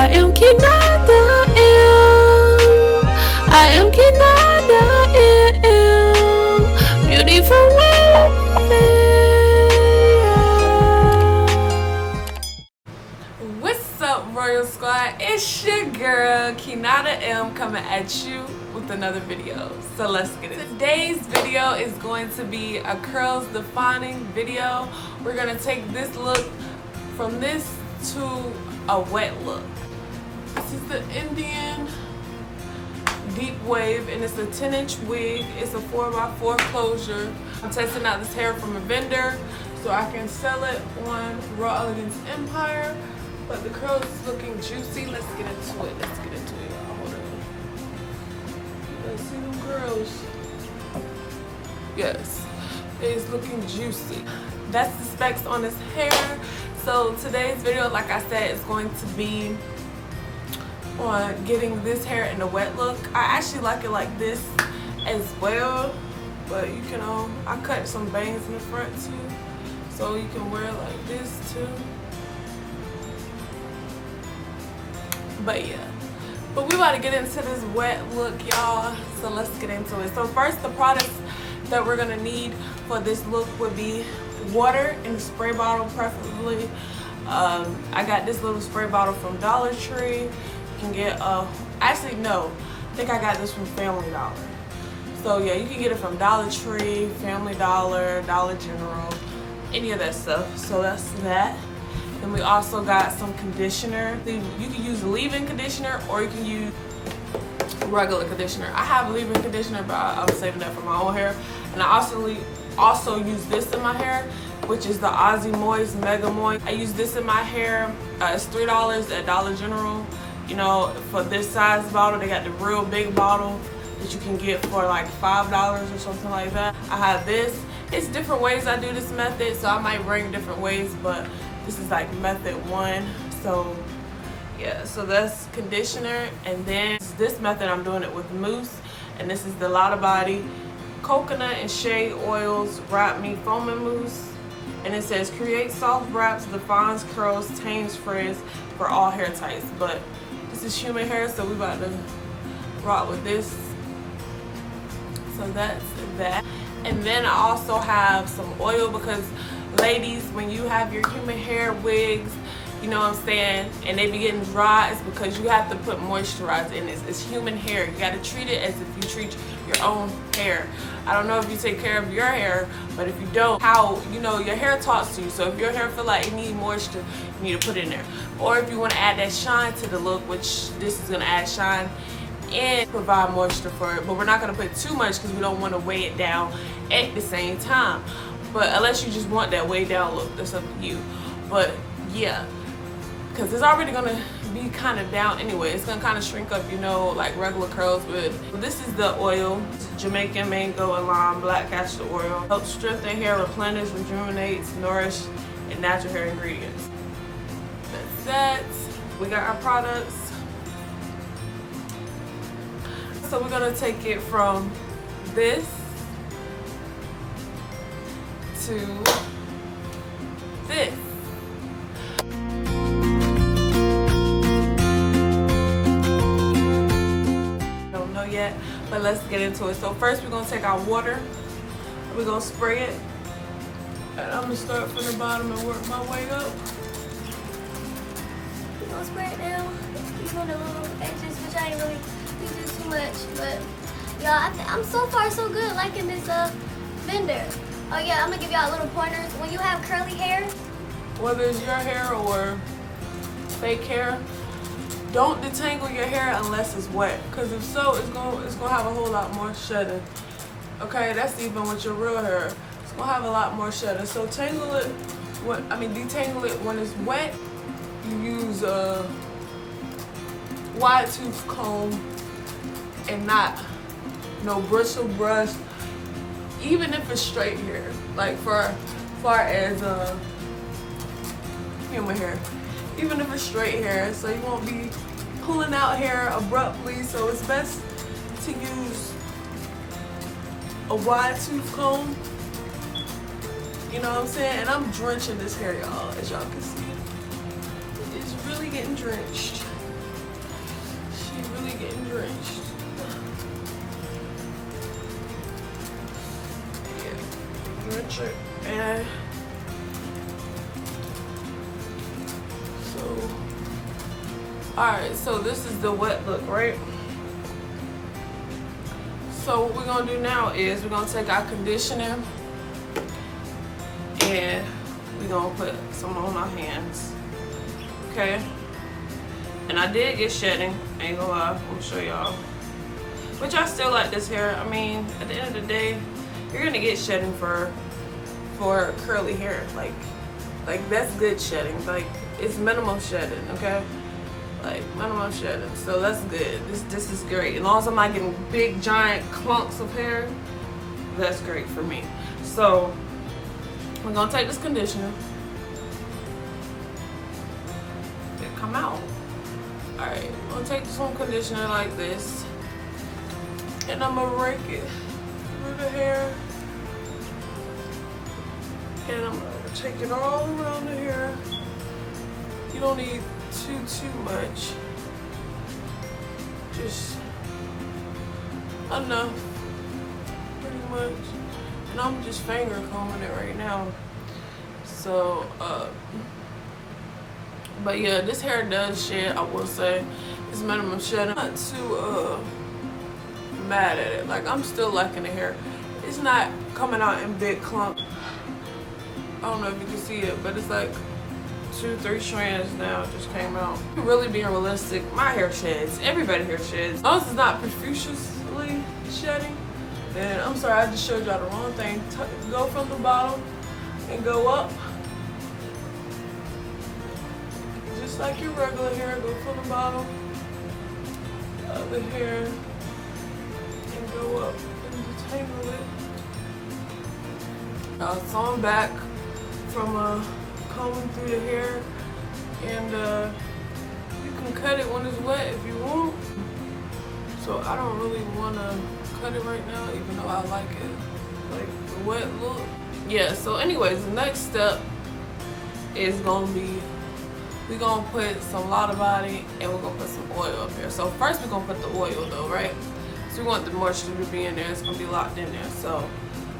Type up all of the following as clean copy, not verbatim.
am Kinada M. I am Kinada M. Beautiful women. What's up, Royal Squad? It's your girl Kinada M coming at you with another video. So let's get it. Today's video is going to be a curls defining video. We're gonna take this look from this to a wet look. This is the Indian deep wave and it's a 10-inch wig. It's a 4x4 closure. I'm testing out this hair from a vendor so I can sell it on Raw Elegance Empire. But the curls is looking juicy. Let's get into it. Let's get into it. Hold on. Let's see them curls. Yes, it's looking juicy. That's the specs on this hair. So today's video, like I said, is going to be on getting this hair in a wet look. I actually like it like this as well, but you can I cut some bangs in the front too, so you can wear it like this too. But yeah, but we about to get into this wet look, y'all, so let's get into it. So first, the products that we're gonna need for this look would be water in a spray bottle, preferably. I got this little spray bottle from Dollar Tree. You can get actually no, I think I got this from Family Dollar. So yeah, you can get it from Dollar Tree, Family Dollar, Dollar General, any of that stuff. So that's that. Then we also got some conditioner. You can use leave-in conditioner or you can use regular conditioner. I have leave-in conditioner, but I'm saving that for my own hair. And I also use this in my hair, which is the Aussie Moist Mega Moist. I use this in my hair. It's $3 at Dollar General. You know, for this size bottle, they got the real big bottle that you can get for like $5 or something like that. I have this. It's different ways I do this method, so I might bring different ways, but this is like method 1. So yeah, so that's conditioner. And then this method, I'm doing it with mousse, and this is the Lotta Body coconut and shea oils wrap me foaming mousse. And it says create soft wraps, defines curls, tames frizz for all hair types. But this is human hair, so we about to rock with this. So that's that. And then I also have some oil, because ladies, when you have your human hair wigs, you know what I'm saying, and they be getting dry, it's because you have to put moisturizer in this. It's human hair. You got to treat it as if you treat your own hair. I don't know if you take care of your hair, but if you don't, how, you know, your hair talks to you. So if your hair feel like it needs moisture, you need to put it in there. Or if you want to add that shine to the look, which this is going to add shine and provide moisture for it, but we're not going to put too much because we don't want to weigh it down at the same time. But unless you just want that way down look, that's up to you. But yeah, because it's already gonna be kind of down anyway. It's gonna kind of shrink up, you know, like regular curls with. This is the oil, Jamaican mango and lime black castor oil. Helps strengthen hair, replenish, rejuvenates, nourish, and natural hair ingredients. That's that. We got our products. So we're gonna take it from this to this. Don't know yet, but let's get into it. So first we're gonna take our water, we're gonna spray it, and I'm gonna start from the bottom and work my way up. We're gonna spray it down, even on the little edges, which I ain't really do too much, but y'all, I'm so far so good liking this vendor. Oh yeah, I'm gonna give y'all little pointers. When you have curly hair, whether it's your hair or fake hair, don't detangle your hair unless it's wet, because if so, it's gonna have a whole lot more shedding. Okay, that's even with your real hair. It's gonna have a lot more shedding. So detangle it when it's wet. You use a wide tooth comb and not no bristle brush. Even if it's straight hair, like for far as human hair, even if it's straight hair, so you won't be pulling out hair abruptly. So it's best to use a wide tooth comb. You know what I'm saying? And I'm drenching this hair, y'all, as y'all can see. It's really getting drenched. She's really getting drenched. Yeah, drench it. And so, alright, so this is the wet look, right? So what we're gonna do now is we're gonna take our conditioner and we're gonna put some on our hands. Okay? And I did get shedding, ain't gonna lie, I'm gonna show y'all. Which I still like this hair. I mean, at the end of the day, you're gonna get shedding for curly hair. Like that's good shedding. Like it's minimum shedding, okay? Like minimum shedding. So that's good. This is great. As long as I'm not getting big giant clumps of hair, that's great for me. So we're gonna take this conditioner. It come out. Alright, I'm gonna take this home conditioner like this. And I'm gonna rake it through the hair. And I'm gonna take it all around the hair. You don't need too much. Just enough, pretty much. And I'm just finger combing it right now. So, but yeah, this hair does shed, I will say. It's minimum shedding. I'm not too mad at it. Like, I'm still liking the hair. It's not coming out in big clumps. I don't know if you can see it, but it's like 2-3 strands now just came out. Really being realistic, my hair sheds. Everybody hair sheds. As long as it's not profusely shedding. And I'm sorry, I just showed y'all the wrong thing. Go from the bottom and go up. Just like your regular hair, go from the bottom of the hair and go up and detangle it. So I'm back from combing through the hair, and you can cut it when it's wet if you want. So I don't really want to cut it right now, even though I like it, like the wet look. Yeah, so anyways, the next step is gonna be, we're gonna put some Lotta Body and we're gonna put some oil up here. So first we're gonna put the oil though, right? So we want the moisture to be in there, it's gonna be locked in there. So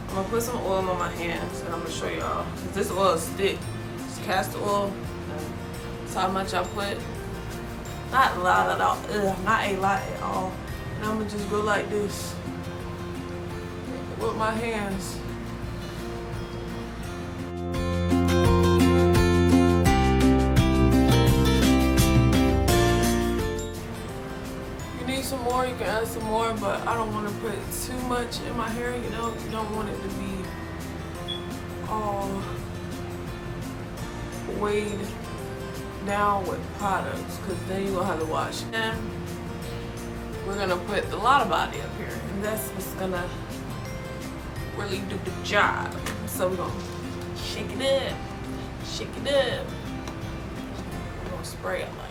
I'm gonna put some oil on my hands and I'm gonna show y'all. This oil is thick. It's castor oil. That's how much I put. Not a lot at all. Not a lot at all. And I'm gonna just go like this with my hands. You need some more, you can add some more, but I don't want to put too much in my hair, you know. You don't want it to be all weighed down with products, because then you're gonna have to wash. And we're gonna put the Lotta Body up here, and that's what's gonna really do the job. So we're gonna shake it up, shake it up. We're gonna spray it like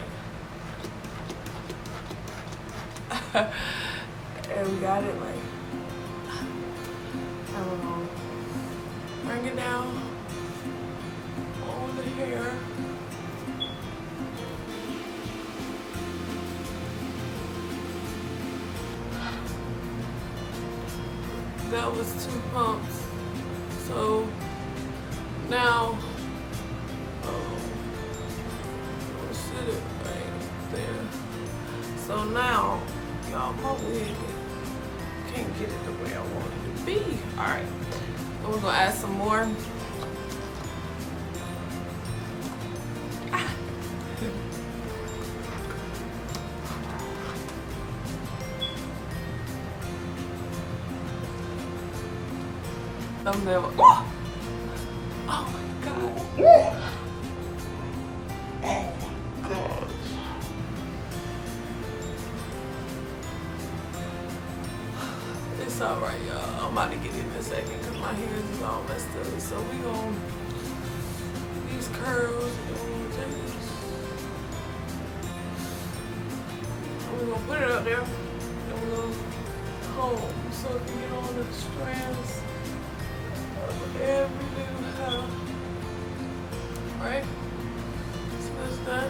and we got it like, I don't know, bring it down on the hair. That was 2 pumps. So now I'll sit it right there. So now, y'all, my wig can't get it the way I want it to be. Alright. And we're gonna add some more. Thumbnail. Oh! Oh my god. Oh my god. It's alright, y'all. I'm about to get in a second because my hair is all messed up. So we gonna these curls and we're gonna take this. And we're gonna put it up there and we're gonna comb so it can get on the strands. Every little hair, right? So that's that.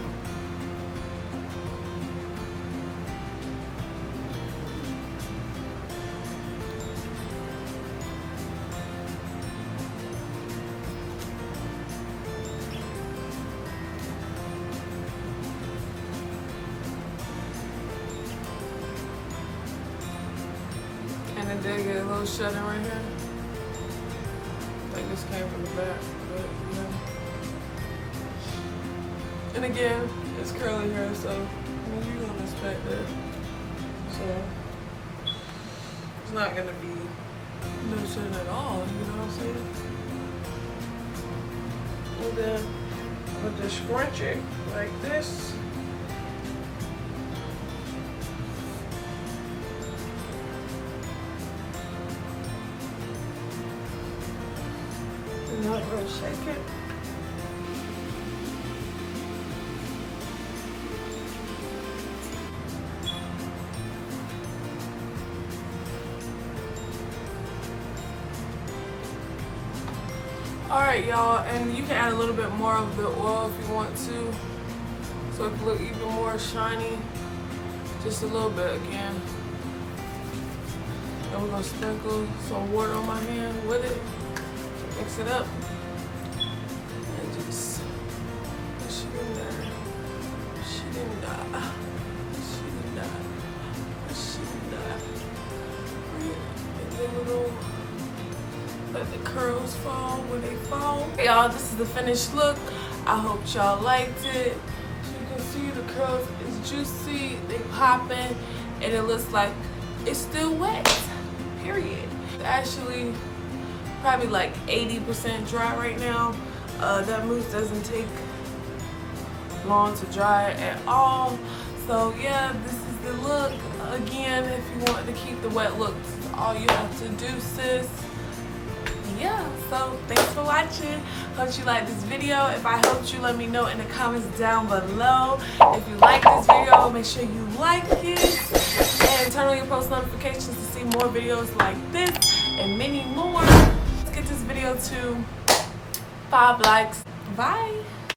I did get a little shut-in right here. I think this came from the back, but yeah. And again, it's curly hair, so I mean, you're gonna expect that. So it's not gonna be no shit at all, you know what I'm saying? And then with the scrunch it like this. And not really shake it. Alright y'all, and you can add a little bit more of the oil if you want to, so it can look even more shiny, just a little bit again. And we're going to sprinkle some water on my hand with it, mix it up, and just push it in there. She didn't die. She didn't die. She didn't die. And then we're going to let the curls fall when they fall. Y'all, this is the finished look. I hope y'all liked it. As you can see, the curls is juicy, they popping, and it looks like it's still wet, period. It's actually probably like 80% dry right now. That mousse doesn't take long to dry at all. So yeah, this is the look. Again, if you want to keep the wet look, this is all you have to do, sis. Yeah, so thanks for watching. Hope you liked this video. If I helped you, let me know in the comments down below. If you like this video, make sure you like it and turn on your post notifications to see more videos like this and many more. Let's get this video to 5 likes. Bye.